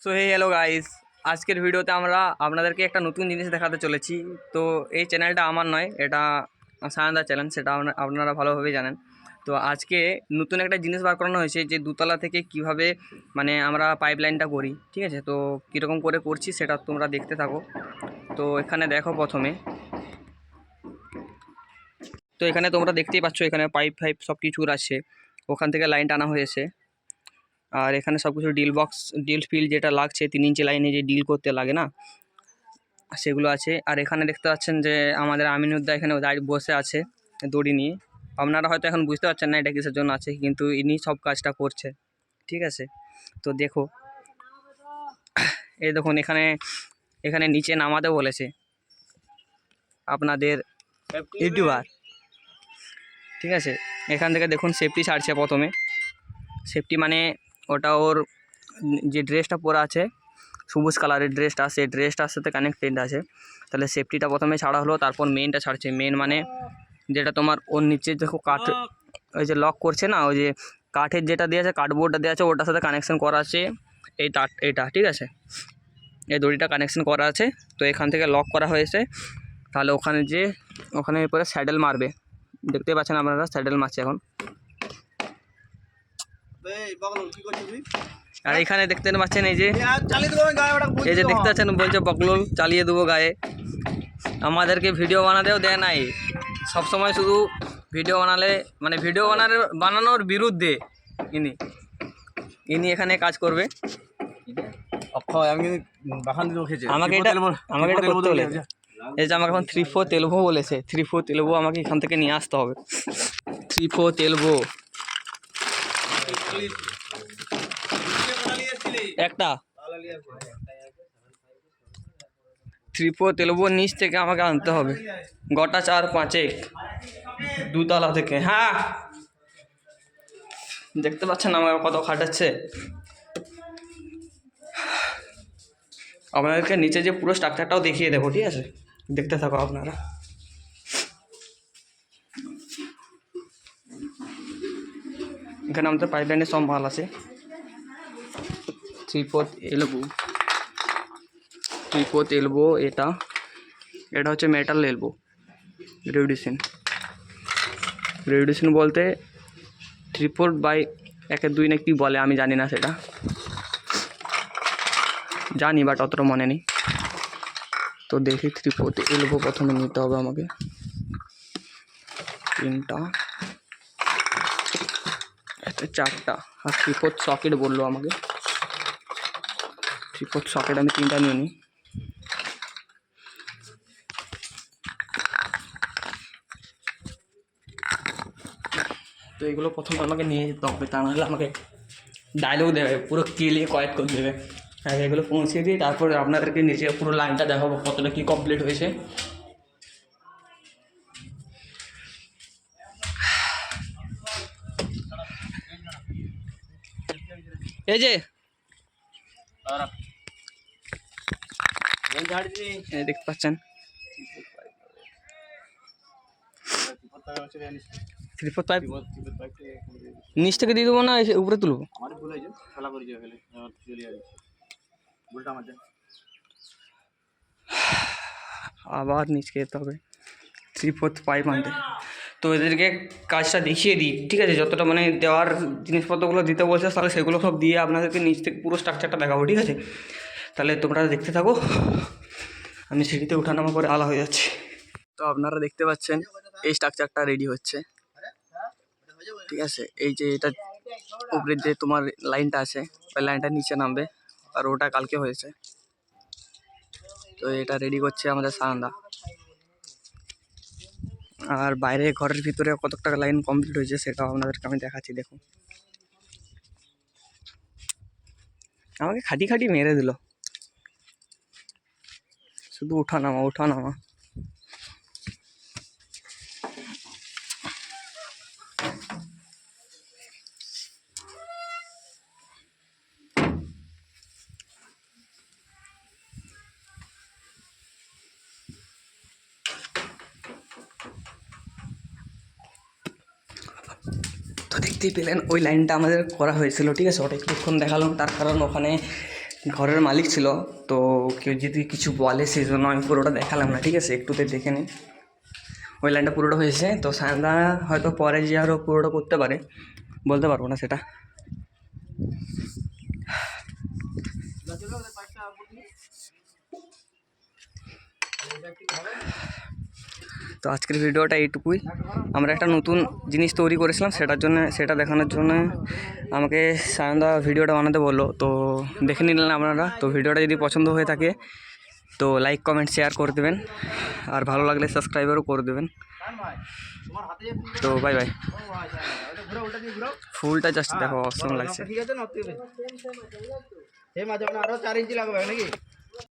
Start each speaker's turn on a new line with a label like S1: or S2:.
S1: So hello guys, আজকের ভিডিওতে আমরা আপনাদেরকে একটা নতুন জিনিস দেখাতে চলেছি। তো এই চ্যানেলটা আমার নয়, এটা সায়নদার চ্যানেল, সেটা আপনারা ভালোভাবেই জানেন। তো আজকে নতুন একটা জিনিস বার করানো হয়েছে যে দুতলা থেকে কিভাবে মানে আমরা পাইপলাইনটা করি, ঠিক আছে? তো কীরকম করে করছি সেটা তোমরা দেখতে থাকো। তো এখানে দেখো প্রথমে, তো এখানে তোমরা দেখতেই পাচ্ছ এখানে পাইপ সব কিছুর আছে, ওখান থেকে লাইন টানা হয়েছে। আর এখানে সব কিছু ডিল ফিল যেটা লাগছে 3 ইঞ্চি লাইনে যে ডিল করতে লাগে না, সেগুলো আছে। আর এখানে দেখতে পাচ্ছেন যে আমাদের আমিনুদ্দা এখানে বসে আছে দড়ি নিয়ে। আপনারা হয়তো এখন বুঝতে পারছেন না এটা কিসের জন্য আছে, কিন্তু ইনি সব কাজটা করছে, ঠিক আছে? তো দেখো, এই দেখুন এখানে নিচে নামাতে বলেছে আপনাদের ইউটিউবার, ঠিক আছে? এখান থেকে দেখুন সেফটি ছাড়ছে প্রথমে। সেফটি মানে ওটা ওর যে ড্রেসটা পরা আছে সবুজ কালারের ড্রেসটা, সেই ড্রেসটার সাথে কানেক্টেড আছে। তাহলে সেফটিটা প্রথমে ছাড়া হলো, তারপর মেনটা ছাড়ছে। মেন মানে যেটা তোমার ওর নিচে দেখো কাঠ, ওই যে লক করছে না, ওই যে কাঠের যেটা দেওয়া আছে, কার্ডবোর্ডটা দেওয়া আছে, ওটার সাথে কানেকশন করা আছে এই তার, এটা ঠিক আছে? এই দড়িটা কানেকশন করা আছে। তো এখান থেকে লক করা হয়েছে। তাহলে ওখানে এরপরে স্যাডেল মারবে, দেখতে পাচ্ছেন আপনারা স্যাডেল মারছে এখন। আর এখানে দেখতে পাচ্ছেন এই যে দেখতে পাচ্ছেন বলছে বকলুল চালিয়ে দেবো গায়ে। আমাদেরকে ভিডিও বানাতেও দেয় নাই, সবসময় শুধু ভিডিও বানানোর বিরুদ্ধে ইনি এখানে কাজ করবে। আমাকে এটা করতে বলেছে, এই যে আমাকে এখন 3-4 তেলভো বলেছে। 3-4 তেলভো আমাকে এখান থেকে নিয়ে আসতে হবে। 3-4 তেলভো একটা 3-4 তেলবো নিচ থেকে আমাকে আনতে হবে, গোটা 4-5 দুতলা থেকে। হ্যাঁ, দেখতে পাচ্ছেন আমাকে কত খাটাচ্ছে। আপনাদেরকে নিচে যে পুরো স্ট্রাকচারটাও দেখিয়ে দেবো, ঠিক আছে? দেখতে থাকো আপনারা। এখানে আমাদের পাইপলাইনের সব মাল আছে। 3/4 এলবো, এটা হচ্ছে মেটাল এলবো রেডিউসিন বলতে 3/4/1/2 না কি বলে, আমি জানি না, সেটা জানি বাট অতটা মনে নেই। তো দেখি 3/4 এলবো প্রথমে নিতে হবে আমাকে, 3টা, 4টা। আর 3/4 সকেট বললো আমাকে, 3/4 সকেট আমি 3টা নিয়ে নিই। তো এগুলো প্রথমে আমাকে নিয়ে যেতে হবে, তা নাহলে আমাকে ডায়লগ দেবে, পুরো কেলিয়ে কয়েক করে দেবে। হ্যাঁ, এগুলো পৌঁছে দিয়ে তারপরে আপনাদেরকে নিচে পুরো লাইনটা দেখাবো কতটা কি কমপ্লিট হয়েছে। এই যে দেখতে পাচ্ছেন 3/4 পাইপ নিচ থেকে দিয়ে দেবো না উপরে তুলবো? আবার নিচকে যেতে হবে 3/4 পাইপ আনতে। তো এদেরকে কাজটা দেখিয়ে দিই, ঠিক আছে? যতটা মানে দেওয়ার জিনিসপত্রগুলো দিতে বলছে, তাহলে সেগুলো সব দিয়ে আপনাদেরকে নিচ থেকে পুরো স্ট্রাকচারটা দেখাবো, ঠিক আছে? তাহলে তোমরা দেখতে থাকো। আমি সিঁড়িতে ওঠানামা করে আলা হয়ে যাচ্ছি। তো আপনারা দেখতে পাচ্ছেন এই স্ট্রাকচারটা রেডি হচ্ছে, ঠিক আছে? এই যে এটা উপরে যে তোমার লাইনটা আছে, ওই লাইনটা নিচে নামবে, আর ওটা কালকে হয়েছে। তো এটা রেডি করছে আমাদের সায়নদা। আর বাইরে ঘরের ভিতরে কত টাকা লাইন কমপ্লিট হয়েছে সেটাও আপনাদেরকে আমি দেখাচ্ছি। দেখুন, আমাকে খাটি মেরে দিল, শুধু ওঠা নামা। তো দেখতেই পেলেন ওই লাইনটা আমাদের করা হয়েছিল, ঠিক আছে? ওটা কিছুক্ষণ দেখালাম, তার কারণ ওখানে ঘরের মালিক ছিল, তো কেউ যদি কিছু বলে সেই জন্য আমি পুরোটা দেখালাম না, ঠিক আছে? একটুতে দেখে নিন, ওই লাইনটা পুরোটা হয়েছে। তো সায়নদা হয়তো পরে যে আরও পুরোটা করতে পারে, বলতে পারবো না সেটা। তো আজকের ভিডিওটা এইটুকুই। আমরা একটা নতুন জিনিস তৈরি করেছিলাম, সেটা দেখানোর জন্য আমাকে সায়নদা ভিডিওটা বানাতে বললো। তো দেখে নিলেন আপনারা। তো ভিডিওটা যদি পছন্দ হয়ে থাকে তো লাইক কমেন্ট শেয়ার করে দেবেন, আর ভালো লাগলে সাবস্ক্রাইবারও করে দেবেন। তো বাই বাই। ফুলটা জাস্ট দেখো, অসম লাগছে।
S2: ঠিক আছে না, আরো 4 ইঞ্চি লাগবে নাকি?